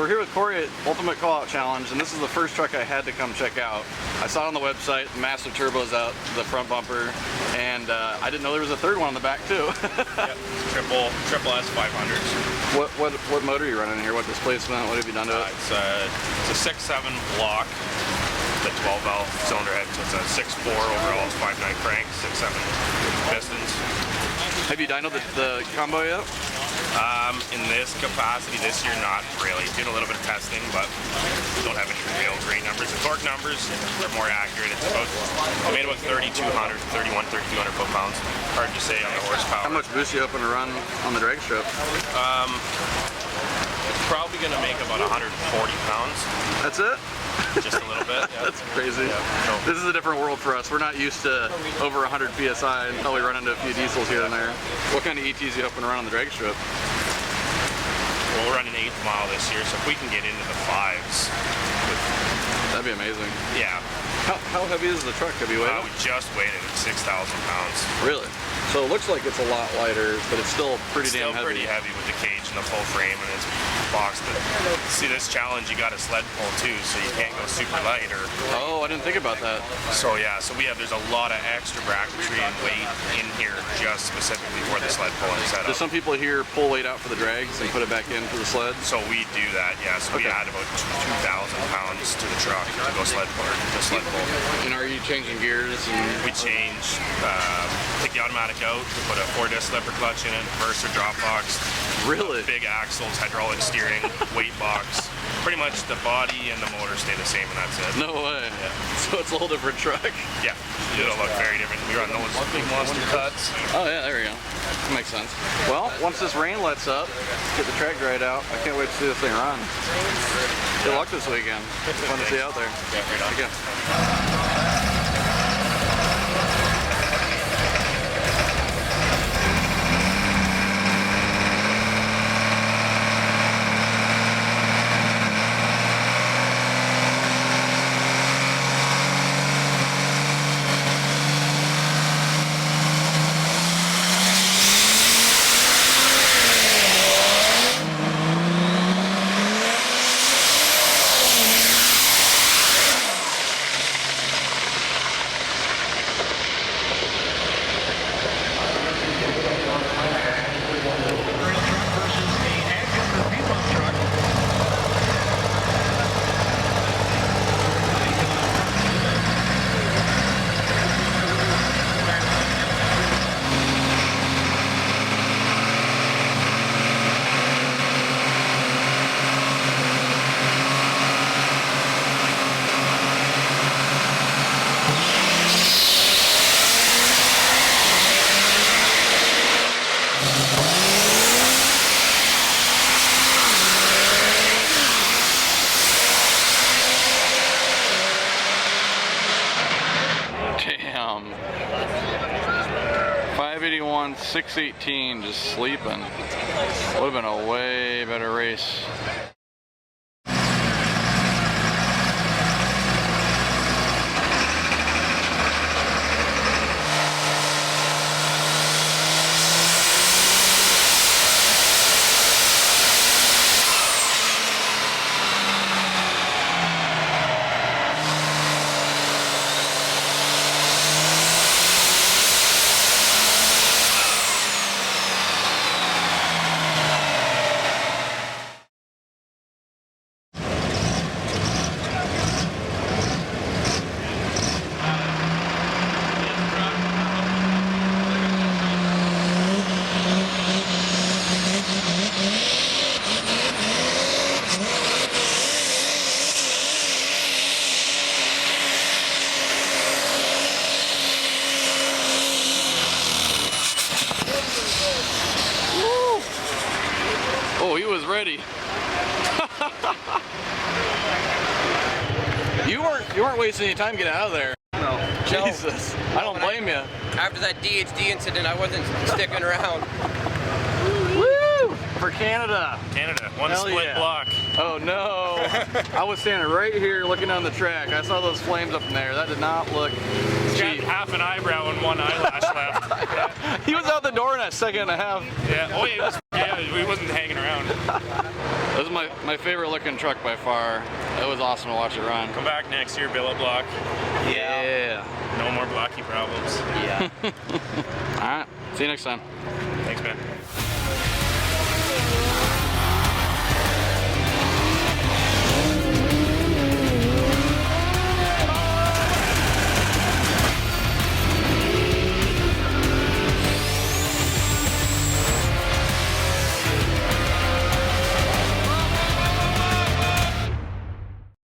So we're here with Corey at Ultimate Callout Challenge, and this is the first truck I had to come check out. I saw it on the website, the massive turbos out the front bumper, and I didn't know there was a third one on the back too. Yep, triple S 500s. What motor are you running here? What displacement? What have you done to it? It's a 6.7 block, the 12 valve cylinder head, so it's a 6.4 overall, 5.9 crank, 6.7 pistons. Have you dynoed the combo yet? In this capacity this year, not really. Doing a little bit of testing, but don't have any real great numbers. The torque numbers are more accurate. It's about, I made about 3,200, 3,200 foot-pounds. Hard to say on the horsepower. How much boost you hoping to run on the drag strip? It's probably going to make about 140 pounds. That's it? Just a little bit. Yeah. That's crazy. Yeah, so. This is a different world for us. We're not used to over 100 PSI until we run into a few diesels here and there. What kind of ETs are you hoping to run on the drag strip? Well, we're running 8th mile this year, so if we can get into the 5s. That'd be amazing. Yeah. How heavy is the truck? Have you weighed it? We just weighed it at 6,000 pounds. Really? So it looks like it's a lot lighter, but it's still pretty damn heavy. Still pretty heavy with the cage and the full frame, and it's boxed. See, this challenge, you got a sled pull too, so you can't go super light. Oh, I didn't think about that. So yeah, there's a lot of extra bracketry and weight in here just specifically for the sled pulling setup. Do some people here pull weight out for the drags and put it back in for the sled? So we do that, yeah. So we add about 2,000 pounds to the truck to go sled pull. And are you changing gears? We change, take the automatic out, put a 4-disc slipper clutch in it, reverser drop box. Really? Big axles, hydraulic steering, weight box. Pretty much the body and the motor stay the same, and that's it. No way. Yeah. So it's a whole different truck. Yeah, it'll look very different. We run those big monster cuts. Oh yeah, there we go. That makes sense. Well, once this rain lets up, get the track dried out. I can't wait to see this thing run. Good luck this weekend. It's fun to see you out there. Yeah, right on. Again. Damn. 581, 618, just sleeping. Would have been a way better race. Oh, he was ready. You weren't wasting any time getting out of there. No. Jesus. I don't blame you. After that DHD incident, I wasn't sticking around. Woo! For Canada. Canada, one Hell split yeah. block. Oh no. I was standing right here looking on the track. I saw those flames up in there. That did not look cheap. Half an eyebrow and one eyelash left. Yeah. He was out the door in a second and a half. Yeah. Oh, yeah, he wasn't hanging around. This is my favorite looking truck by far. It was awesome to watch it run. Come back next year, billet block. Yeah. No more blocky problems. Yeah. All right. See you next time. Thanks, man.